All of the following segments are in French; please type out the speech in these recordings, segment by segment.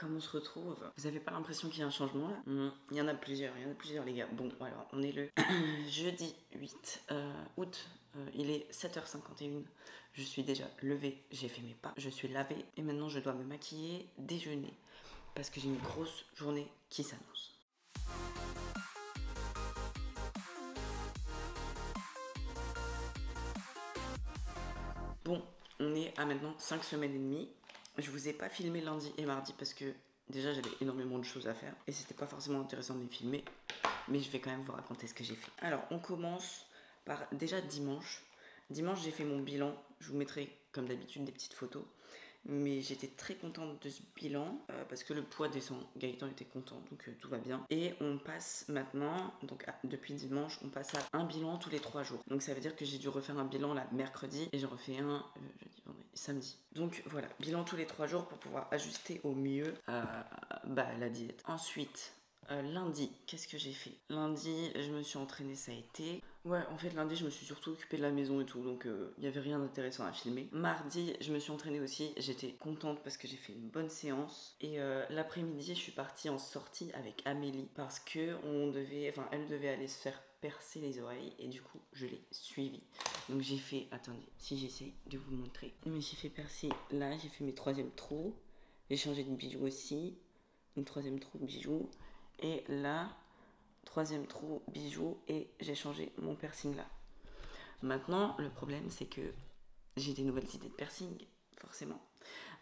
comme on se retrouve. Vous avez pas l'impression qu'il y a un changement là? Il y en a plusieurs, les gars. Bon, alors on est le jeudi 8 août, il est 7h51. Je suis déjà levée, j'ai fait mes pas, je suis lavée et maintenant je dois me maquiller, déjeuner parce que j'ai une grosse journée qui s'annonce. Bon, on est à maintenant 5 semaines et demie. Je vous ai pas filmé lundi et mardi parce que déjà j'avais énormément de choses à faire et c'était pas forcément intéressant de les filmer, mais je vais quand même vous raconter ce que j'ai fait. Alors on commence par déjà dimanche. Dimanche j'ai fait mon bilan, je vous mettrai comme d'habitude des petites photos. Mais j'étais très contente de ce bilan parce que le poids descend. Gaëtan était content, donc tout va bien. Et on passe maintenant, donc depuis dimanche, on passe à un bilan tous les 3 jours. Donc ça veut dire que j'ai dû refaire un bilan là mercredi et j'en refais un jeudi, vendredi, samedi. Donc voilà, bilan tous les 3 jours pour pouvoir ajuster au mieux la diète. Ensuite, lundi, qu'est-ce que j'ai fait? Lundi, je me suis entraînée, ça a été. Ouais, en fait, lundi, je me suis surtout occupée de la maison et tout, donc il n'y avait rien d'intéressant à filmer. Mardi, je me suis entraînée aussi, j'étais contente parce que j'ai fait une bonne séance. Et l'après-midi, je suis partie en sortie avec Amélie parce que elle devait aller se faire percer les oreilles et du coup, je l'ai suivie. Donc j'ai fait, attendez, si j'essaie de vous montrer. Mais j'ai fait percer là, j'ai fait mes 3e trous. J'ai changé de bijou aussi, une 3e trou de bijoux. Et là, 3e trou bijou et j'ai changé mon piercing là. Maintenant, le problème c'est que j'ai des nouvelles idées de piercing, forcément.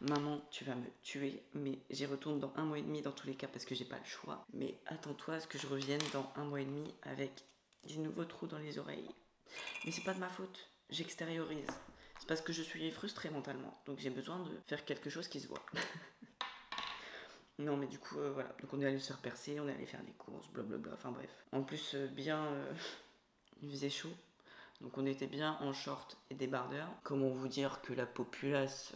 Maman, tu vas me tuer, mais j'y retourne dans 1 mois et demi dans tous les cas parce que j'ai pas le choix. Mais attends-toi à ce que je revienne dans 1 mois et demi avec des nouveaux trous dans les oreilles. Mais c'est pas de ma faute, j'extériorise. C'est parce que je suis frustrée mentalement, donc j'ai besoin de faire quelque chose qui se voit. Non mais du coup voilà, donc on est allé se faire percer, on est allé faire des courses, blablabla, enfin bref. En plus il faisait chaud, donc on était bien en short et débardeur. Comment vous dire que la populace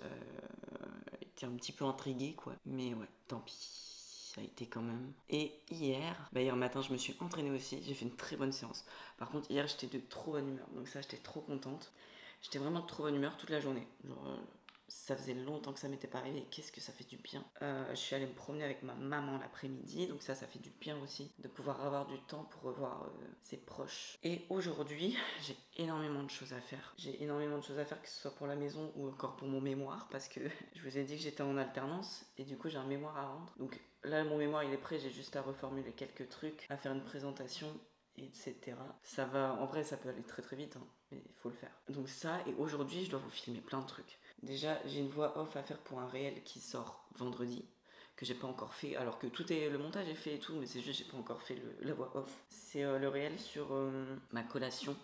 était un petit peu intriguée quoi, mais ouais, tant pis, ça a été quand même. Et hier matin je me suis entraînée aussi, j'ai fait une très bonne séance. Par contre hier j'étais de trop bonne humeur, donc ça j'étais trop contente. J'étais vraiment de trop bonne humeur toute la journée, genre... ça faisait longtemps que ça m'était pas arrivé et qu'est-ce que ça fait du bien. Je suis allée me promener avec ma maman l'après-midi, donc ça fait du bien aussi de pouvoir avoir du temps pour revoir ses proches. Et aujourd'hui, j'ai énormément de choses à faire. J'ai énormément de choses à faire, que ce soit pour la maison ou encore pour mon mémoire, parce que je vous ai dit que j'étais en alternance et du coup j'ai un mémoire à rendre. Donc là mon mémoire il est prêt, j'ai juste à reformuler quelques trucs, à faire une présentation, etc. Ça va, en vrai ça peut aller très très vite, hein, mais il faut le faire. Donc ça, et aujourd'hui je dois vous filmer plein de trucs. Déjà, j'ai une voix off à faire pour un réel qui sort vendredi, que j'ai pas encore fait, alors que le montage est fait et tout, mais c'est juste j'ai pas encore fait la voix off. C'est le réel sur ma collation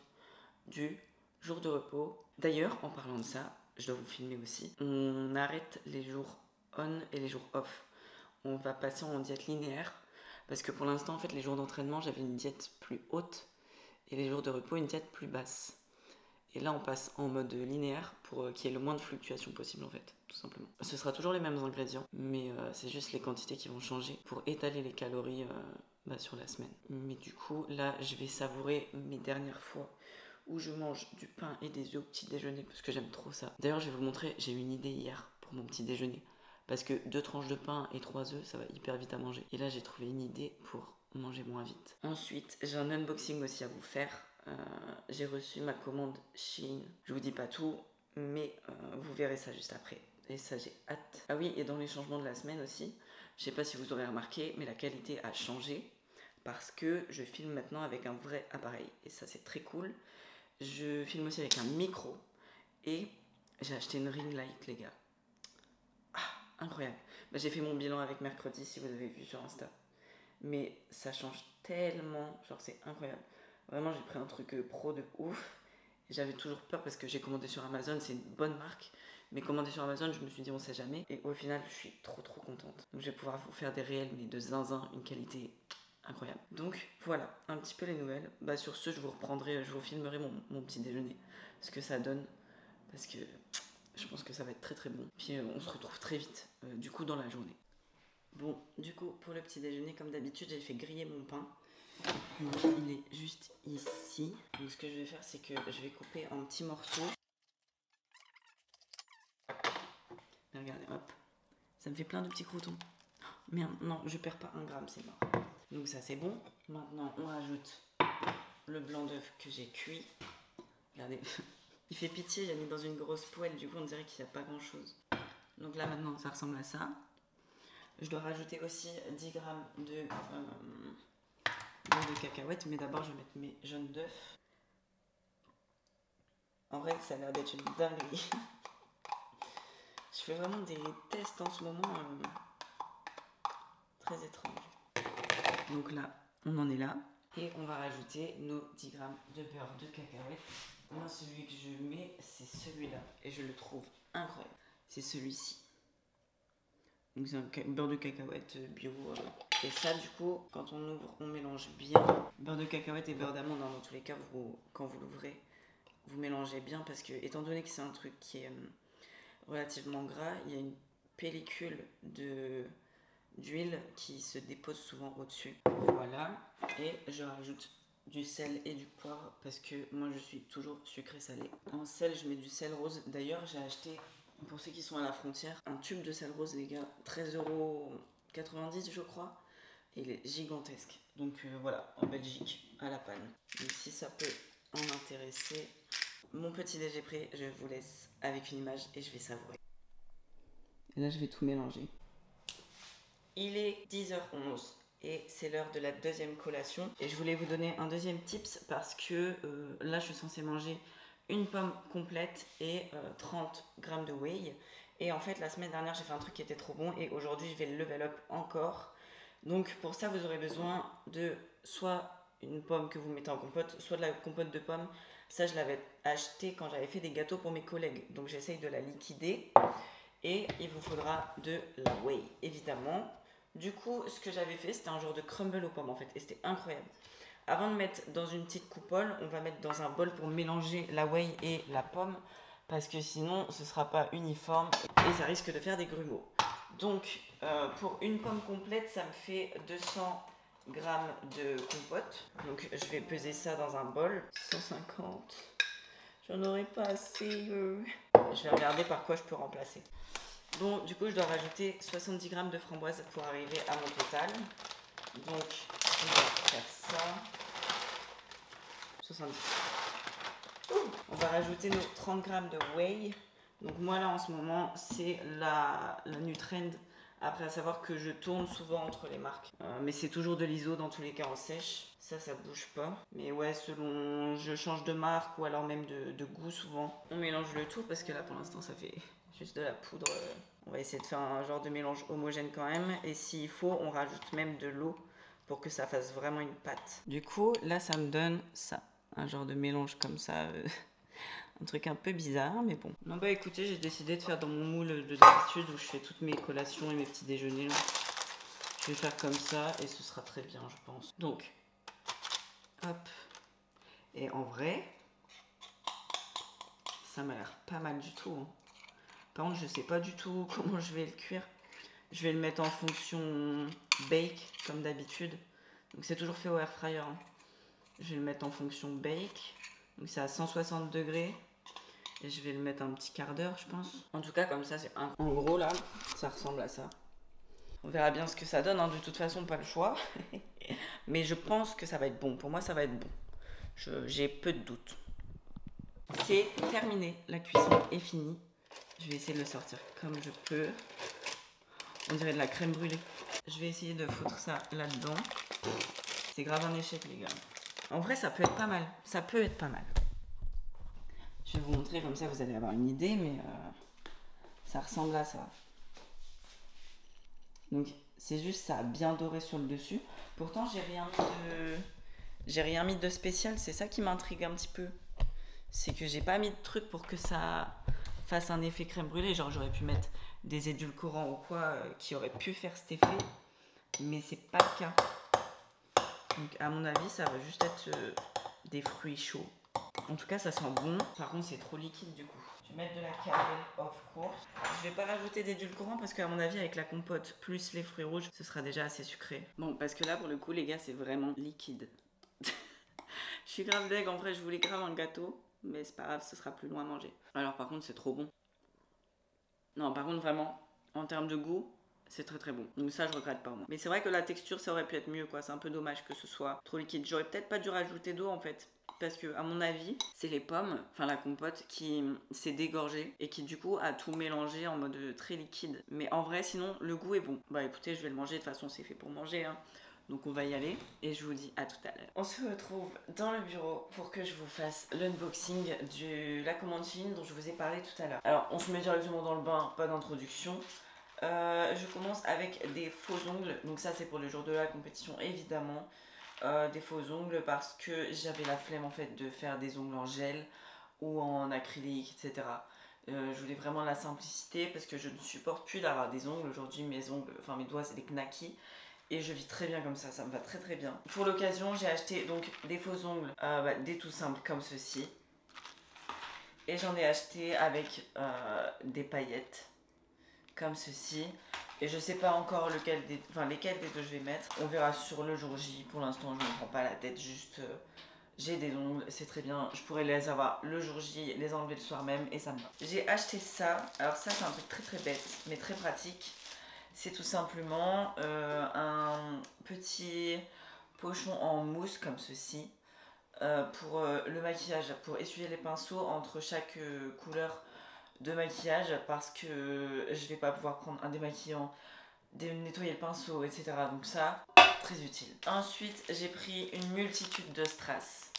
du jour de repos. D'ailleurs, en parlant de ça, je dois vous filmer aussi. On arrête les jours on et les jours off. On va passer en diète linéaire, parce que pour l'instant, en fait, les jours d'entraînement, j'avais une diète plus haute, et les jours de repos, une diète plus basse. Et là, on passe en mode linéaire pour qu'il y ait le moins de fluctuations possible, en fait, tout simplement. Ce sera toujours les mêmes ingrédients, mais c'est juste les quantités qui vont changer pour étaler les calories sur la semaine. Mais du coup, là, je vais savourer mes dernières fois où je mange du pain et des œufs au petit déjeuner, parce que j'aime trop ça. D'ailleurs, je vais vous montrer, j'ai eu une idée hier pour mon petit déjeuner. Parce que 2 tranches de pain et 3 œufs, ça va hyper vite à manger. Et là, j'ai trouvé une idée pour manger moins vite. Ensuite, j'ai un unboxing aussi à vous faire. J'ai reçu ma commande Shein. Je vous dis pas tout, mais vous verrez ça juste après. Et ça, j'ai hâte. Ah oui, et dans les changements de la semaine aussi, je sais pas si vous aurez remarqué, mais la qualité a changé parce que je filme maintenant avec un vrai appareil. Et ça, c'est très cool. Je filme aussi avec un micro et j'ai acheté une ring light, les gars. Ah, incroyable. J'ai fait mon bilan avec mercredi, si vous avez vu sur Insta. Mais ça change tellement, genre c'est incroyable. Vraiment, j'ai pris un truc pro de ouf. J'avais toujours peur parce que j'ai commandé sur Amazon, c'est une bonne marque. Mais commandé sur Amazon, je me suis dit on sait jamais. Et au final, je suis trop contente. Donc je vais pouvoir vous faire des réels, mais de zinzin, une qualité incroyable. Donc voilà, un petit peu les nouvelles. Sur ce, je vous filmerai mon petit déjeuner. Ce que ça donne. Parce que je pense que ça va être très bon. Puis on se retrouve très vite, du coup, dans la journée. Bon, du coup, pour le petit déjeuner, comme d'habitude, j'ai fait griller mon pain. Donc, il est juste ici. Donc, ce que je vais faire, c'est que je vais couper en petits morceaux. Mais regardez, hop. Ça me fait plein de petits croutons. Merde, non, je perds pas 1 gramme, c'est mort. Donc ça c'est bon. Maintenant on rajoute le blanc d'œuf que j'ai cuit. Regardez, il fait pitié, j'ai mis dans une grosse poêle, du coup on dirait qu'il n'y a pas grand chose. Donc là maintenant ça ressemble à ça. Je dois rajouter aussi 10 grammes de beurre de cacahuète, mais d'abord je vais mettre mes jaunes d'œufs. En vrai ça a l'air d'être une dinguerie. Je fais vraiment des tests en ce moment très étranges. Donc là on en est là. Et on va rajouter nos 10 grammes de beurre de cacahuète. Moi, celui que je mets, c'est celui-là. Et je le trouve incroyable. C'est celui-ci. Donc c'est un beurre de cacahuète bio. Et ça, du coup, quand on ouvre, on mélange bien. Beurre de cacahuète et beurre d'amande, dans tous les cas, quand vous l'ouvrez, vous mélangez bien. Parce que, étant donné que c'est un truc qui est relativement gras, il y a une pellicule d'huile qui se dépose souvent au-dessus. Voilà. Et je rajoute du sel et du poivre parce que moi je suis toujours sucré-salé. En sel, je mets du sel rose. D'ailleurs, j'ai acheté, pour ceux qui sont à la frontière, un tube de sel rose, les gars. 13,90 € je crois. Et il est gigantesque. Donc voilà, en Belgique, à la panne. Donc si ça peut en intéresser, mon petit déj est prêt. Je vous laisse avec une image et je vais savourer. Et là, je vais tout mélanger. Il est 10h11 et c'est l'heure de la deuxième collation. Et je voulais vous donner un deuxième tips parce que là, je suis censée manger une pomme complète et 30 grammes de whey. Et en fait, la semaine dernière, j'ai fait un truc qui était trop bon et aujourd'hui, je vais le level up encore. Donc pour ça, vous aurez besoin de soit une pomme que vous mettez en compote, soit de la compote de pommes. Ça, je l'avais acheté quand j'avais fait des gâteaux pour mes collègues. Donc j'essaye de la liquider. Et il vous faudra de la whey, évidemment. Du coup, ce que j'avais fait, c'était un genre de crumble aux pommes en fait. Et c'était incroyable. Avant de mettre dans une petite coupole, on va mettre dans un bol pour mélanger la whey et la pomme. Parce que sinon, ce ne sera pas uniforme et ça risque de faire des grumeaux. Donc, pour une pomme complète, ça me fait 200 grammes de compote. Donc, je vais peser ça dans un bol. 150. J'en aurai pas assez. Je vais regarder par quoi je peux remplacer. Bon, du coup, je dois rajouter 70 grammes de framboises pour arriver à mon total. Donc, on va faire ça. 70. On va rajouter nos 30 grammes de whey. Donc, moi, là, en ce moment, c'est la Nutrend. Après, à savoir que je tourne souvent entre les marques. Mais c'est toujours de l'ISO dans tous les cas en sèche. Ça bouge pas. Mais ouais, selon je change de marque ou alors même de goût souvent. On mélange le tout parce que là, pour l'instant, ça fait juste de la poudre. On va essayer de faire un genre de mélange homogène quand même. Et s'il faut, on rajoute même de l'eau pour que ça fasse vraiment une pâte. Du coup, là, ça me donne ça. Un genre de mélange comme ça. Un truc un peu bizarre, mais bon. Non, bah écoutez, j'ai décidé de faire dans mon moule de d'habitude où je fais toutes mes collations et mes petits déjeuners. Là. Je vais faire comme ça et ce sera très bien, je pense. Donc, hop. Et en vrai, ça m'a l'air pas mal du tout. Hein. Par contre, je sais pas du tout comment je vais le cuire. Je vais le mettre en fonction bake, comme d'habitude. Donc c'est toujours fait au air fryer. Hein. Je vais le mettre en fonction bake. Donc c'est à 160 degrés. Et je vais le mettre un petit quart d'heure, je pense. En tout cas, comme ça, c'est un... En gros, là, ça ressemble à ça. On verra bien ce que ça donne. Hein. De toute façon, pas le choix. Mais je pense que ça va être bon. Pour moi, ça va être bon. J'ai peu de doutes. C'est terminé. La cuisson est finie. Je vais essayer de le sortir comme je peux. On dirait de la crème brûlée. Je vais essayer de foutre ça là-dedans. C'est grave un échec, les gars. En vrai, ça peut être pas mal. Ça peut être pas mal. Je vais vous montrer, comme ça vous allez avoir une idée, mais ça ressemble à ça. Donc c'est juste ça, bien doré sur le dessus. Pourtant j'ai rien mis de spécial, c'est ça qui m'intrigue un petit peu. C'est que j'ai pas mis de truc pour que ça fasse un effet crème brûlée. Genre j'aurais pu mettre des édulcorants ou quoi qui auraient pu faire cet effet. Mais c'est pas le cas. Donc à mon avis ça va juste être des fruits chauds. En tout cas, ça sent bon. Par contre, c'est trop liquide du coup. Je vais mettre de la caramel, of course. Je vais pas rajouter d'édulcorant parce qu'à mon avis, avec la compote plus les fruits rouges, ce sera déjà assez sucré. Bon, parce que là, pour le coup, les gars, c'est vraiment liquide. Je suis grave deg. En vrai, je voulais grave un gâteau. Mais c'est pas grave, ce sera plus loin à manger. Alors, par contre, c'est trop bon. Non, par contre, vraiment, en termes de goût, C'est très très bon. Donc ça je regrette pas moi. Mais c'est vrai que la texture ça aurait pu être mieux quoi. C'est un peu dommage que ce soit trop liquide. J'aurais peut-être pas dû rajouter d'eau en fait. Parce que à mon avis c'est les pommes, enfin la compote qui s'est dégorgée et qui du coup a tout mélangé en mode très liquide. Mais en vrai sinon le goût est bon. Bah écoutez je vais le manger, de toute façon c'est fait pour manger hein. Donc on va y aller et je vous dis à tout à l'heure. On se retrouve dans le bureau pour que je vous fasse l'unboxing de la commande Shein dont je vous ai parlé tout à l'heure. Alors on se met directement dans le bain, pas d'introduction. Je commence avec des faux ongles, donc ça c'est pour le jour de la compétition évidemment. Des faux ongles parce que j'avais la flemme en fait de faire des ongles en gel ou en acrylique, etc. Je voulais vraiment la simplicité parce que je ne supporte plus d'avoir des ongles. Aujourd'hui mes ongles, enfin mes doigts c'est des knackis et je vis très bien comme ça me va très très bien. Pour l'occasion j'ai acheté donc des faux ongles, des tout simples comme ceci. Et j'en ai acheté avec des paillettes comme ceci. Et je sais pas encore lesquels des deux je vais mettre. On verra sur le jour J. Pour l'instant je ne me prends pas la tête, juste j'ai des ongles, c'est très bien. Je pourrais les avoir le jour J, les enlever le soir même et ça me va. J'ai acheté ça. Alors ça c'est un truc très très bête mais très pratique. C'est tout simplement un petit pochon en mousse comme ceci. Pour le maquillage, pour essuyer les pinceaux entre chaque couleur de maquillage parce que je vais pas pouvoir prendre un démaquillant, nettoyer le pinceau, etc. Donc ça, très utile. Ensuite, j'ai pris une multitude de strass,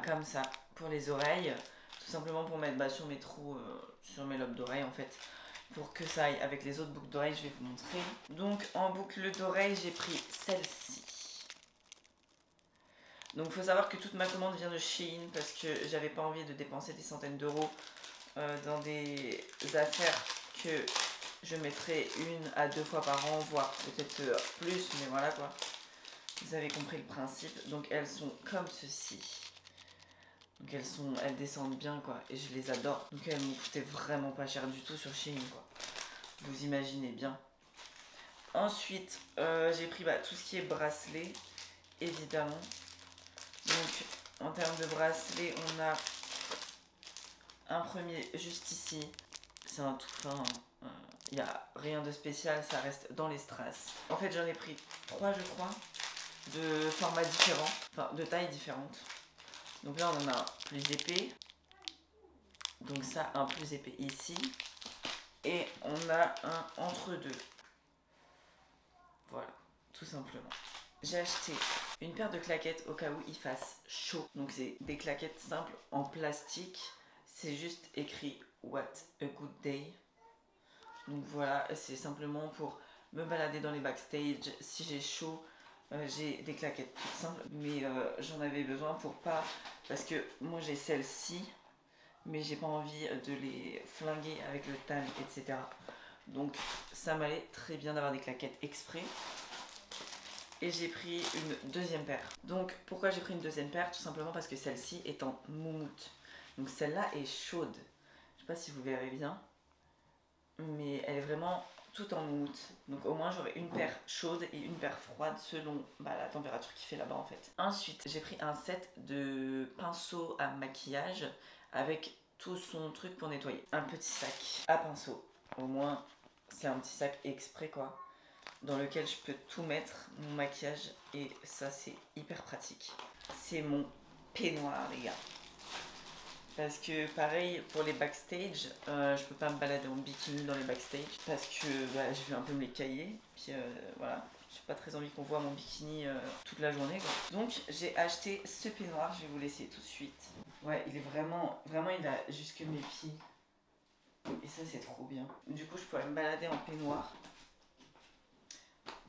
comme ça, pour les oreilles. Tout simplement pour mettre sur mes trous, sur mes lobes d'oreilles en fait. Pour que ça aille avec les autres boucles d'oreilles, je vais vous montrer. Donc en boucle d'oreille, j'ai pris celle-ci. Donc il faut savoir que toute ma commande vient de Shein parce que j'avais pas envie de dépenser des centaines d'euros dans des affaires que je mettrai 1 à 2 fois par an, voire peut-être plus, mais voilà quoi. Vous avez compris le principe. Donc elles sont comme ceci. Donc elles descendent bien quoi, et je les adore. Donc elles m'ont coûté vraiment pas cher du tout sur Shein quoi. Vous imaginez bien. Ensuite, j'ai pris tout ce qui est bracelet, évidemment. Donc en termes de bracelet, on a un premier juste ici, c'est un tout fin, il n'y a rien de spécial, ça reste dans les strass. En fait j'en ai pris 3 je crois, de formats différents, enfin de tailles différentes. Donc là on en a un plus épais, donc ça un plus épais ici, et on a un entre deux. Voilà, tout simplement. J'ai acheté une paire de claquettes au cas où il fasse chaud. Donc c'est des claquettes simples en plastique. C'est juste écrit What a good day. Donc voilà, c'est simplement pour me balader dans les backstage. Si j'ai chaud, j'ai des claquettes toutes simples. Mais j'en avais besoin pour pas... Parce que moi j'ai celle-ci, mais j'ai pas envie de les flinguer avec le tan, etc. Donc ça m'allait très bien d'avoir des claquettes exprès. Et j'ai pris une deuxième paire. Donc pourquoi j'ai pris une deuxième paire? Tout simplement parce que celle-ci est en moumoute. Donc celle-là est chaude. Je sais pas si vous verrez bien. Mais elle est vraiment toute en moumoute. Donc au moins j'aurai une paire chaude et une paire froide selon la température qu'il fait là-bas en fait. Ensuite j'ai pris un set de pinceaux à maquillage avec tout son truc pour nettoyer. Un petit sac à pinceau. Au moins c'est un petit sac exprès quoi, dans lequel je peux tout mettre, mon maquillage, et ça c'est hyper pratique. C'est mon peignoir les gars. Parce que pareil pour les backstage, je peux pas me balader en bikini dans les backstage parce que je vais un peu me les cailler. Puis voilà, j'ai pas très envie qu'on voit mon bikini toute la journée quoi. Donc j'ai acheté ce peignoir, je vais vous l'essayer tout de suite. Ouais, il est vraiment il va jusque mes pieds. Et ça c'est trop bien. Du coup je pourrais me balader en peignoir.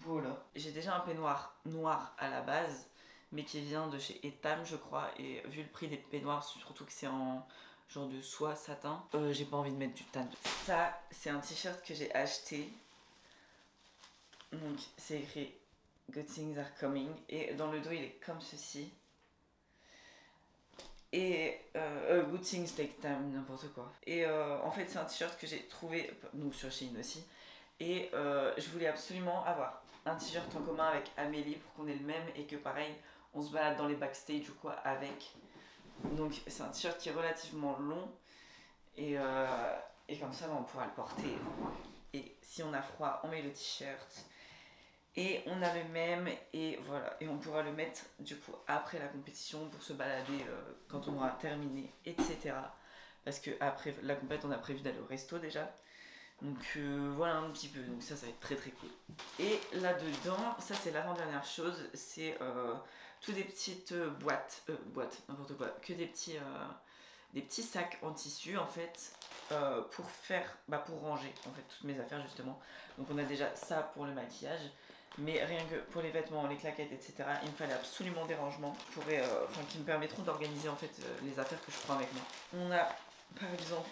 Voilà. J'ai déjà un peignoir noir à la base, mais qui vient de chez Etam je crois, et vu le prix des peignoirs, surtout que c'est en genre de soie satin, j'ai pas envie de mettre du tan. Ça c'est un t-shirt que j'ai acheté, donc c'est écrit Good things are coming, et dans le dos il est comme ceci, et Good things take time, n'importe quoi. Et en fait c'est un t-shirt que j'ai trouvé donc sur Shein aussi, et je voulais absolument avoir un t-shirt en commun avec Amélie pour qu'on ait le même et que pareil on se balade dans les backstage ou quoi avec. Donc c'est un t-shirt qui est relativement long et comme ça on pourra le porter et si on a froid, on met le t-shirt. Et on a le même, et voilà. Et on pourra le mettre du coup après la compétition pour se balader quand on aura terminé, etc. Parce que après la compétition, on a prévu d'aller au resto déjà. Donc voilà un petit peu, donc ça va être très très cool. Et là-dedans, ça c'est l'avant-dernière chose, c'est toutes des petites boîtes, n'importe quoi, que des petits sacs en tissu en fait, pour ranger en fait toutes mes affaires justement. Donc on a déjà ça pour le maquillage, mais rien que pour les vêtements, les claquettes, etc. Il me fallait absolument des rangements qui me permettront d'organiser en fait les affaires que je prends avec moi. On a par exemple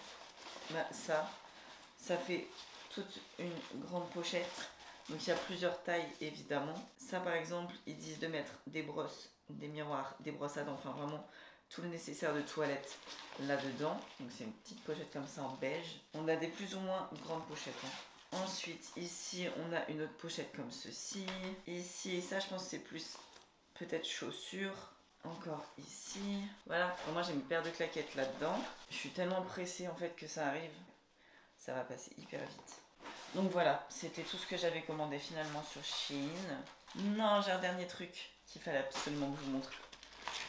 ça fait toute une grande pochette. Donc il y a plusieurs tailles évidemment. Ça par exemple, ils disent de mettre des brosses, des miroirs, des brosses à dents, enfin vraiment tout le nécessaire de toilette là-dedans. Donc c'est une petite pochette comme ça en beige. On a des plus ou moins grandes pochettes. Ensuite ici on a une autre pochette comme ceci. Ici, ça je pense que c'est plus peut-être chaussures. Encore ici. Voilà, pour moi j'ai une paire de claquettes là-dedans. Je suis tellement pressée en fait que ça arrive. Ça va passer hyper vite. Donc voilà, c'était tout ce que j'avais commandé finalement sur Shein. Non, j'ai un dernier truc qu'il fallait absolument que je vous montre.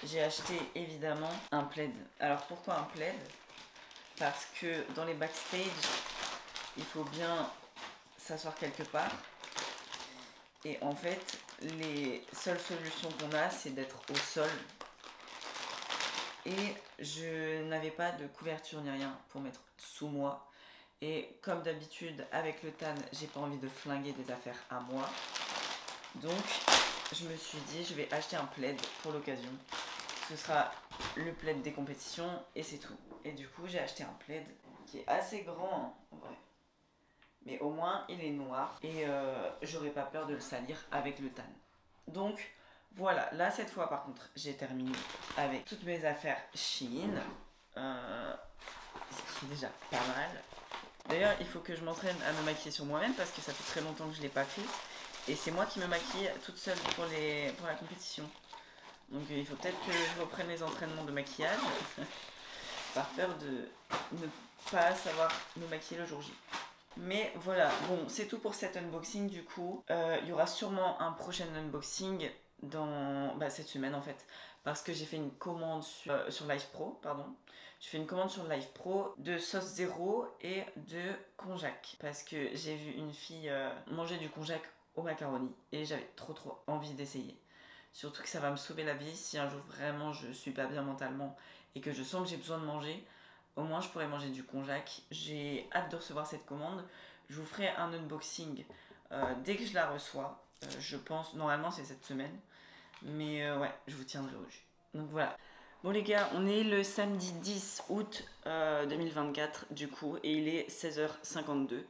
J'ai acheté évidemment un plaid. Alors pourquoi un plaid? Parce que dans les backstage, il faut bien s'asseoir quelque part. Et en fait, les seules solutions qu'on a, c'est d'être au sol. Et je n'avais pas de couverture ni rien pour mettre sous moi. Et comme d'habitude, avec le tan, j'ai pas envie de flinguer des affaires à moi. Donc, je me suis dit, je vais acheter un plaid pour l'occasion. Ce sera le plaid des compétitions et c'est tout. Et du coup, j'ai acheté un plaid qui est assez grand, en vrai. Mais au moins, il est noir et j'aurais pas peur de le salir avec le tan. Donc, voilà. Là, cette fois, par contre, j'ai terminé avec toutes mes affaires Shein. Ce qui est déjà pas mal. D'ailleurs, il faut que je m'entraîne à me maquiller sur moi-même parce que ça fait très longtemps que je ne l'ai pas fait. Et c'est moi qui me maquille toute seule pour la compétition. Donc il faut peut-être que je reprenne les entraînements de maquillage. Par peur de ne pas savoir me maquiller le jour J. Mais voilà, bon, c'est tout pour cet unboxing du coup. Il y aura sûrement un prochain unboxing dans cette semaine en fait. Parce que j'ai fait une commande sur Live Pro, pardon. Je fais une commande sur Live Pro de sauce zéro et de konjac. Parce que j'ai vu une fille manger du konjac au macaroni et j'avais trop envie d'essayer. Surtout que ça va me sauver la vie si un jour vraiment je suis pas bien mentalement et que je sens que j'ai besoin de manger. Au moins je pourrais manger du konjac. J'ai hâte de recevoir cette commande. Je vous ferai un unboxing dès que je la reçois. Je pense, normalement c'est cette semaine. Mais ouais, je vous tiendrai au jus. Donc voilà. Bon les gars, on est le samedi 10 août 2024 du coup et il est 16h52.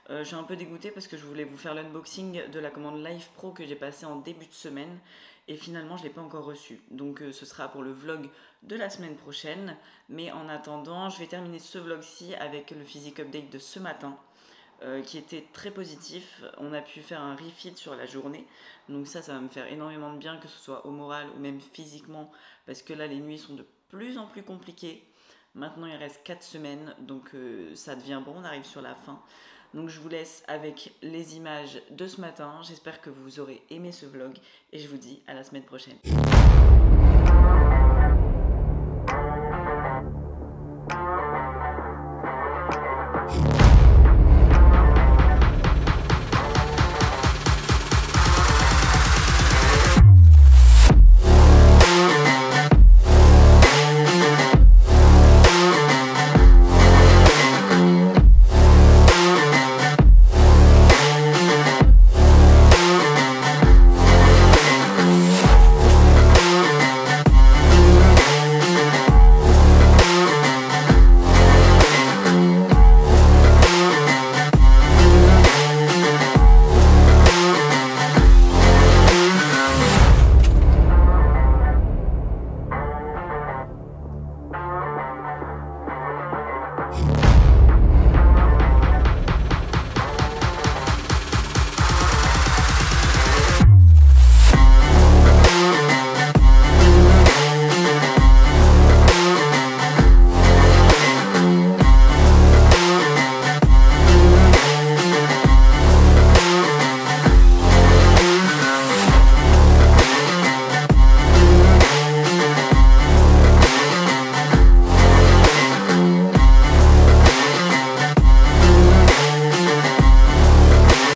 Je suis un peu dégoûtée parce que je voulais vous faire l'unboxing de la commande Live Pro que j'ai passée en début de semaine et finalement je ne l'ai pas encore reçue. Donc ce sera pour le vlog de la semaine prochaine. Mais en attendant, je vais terminer ce vlog-ci avec le physique update de ce matin. Qui était très positif. On a pu faire un refit sur la journée, donc ça va me faire énormément de bien, que ce soit au moral ou même physiquement, parce que là les nuits sont de plus en plus compliquées. Maintenant il reste 4 semaines, donc ça devient bon, on arrive sur la fin. Donc je vous laisse avec les images de ce matin. J'espère que vous aurez aimé ce vlog et je vous dis à la semaine prochaine.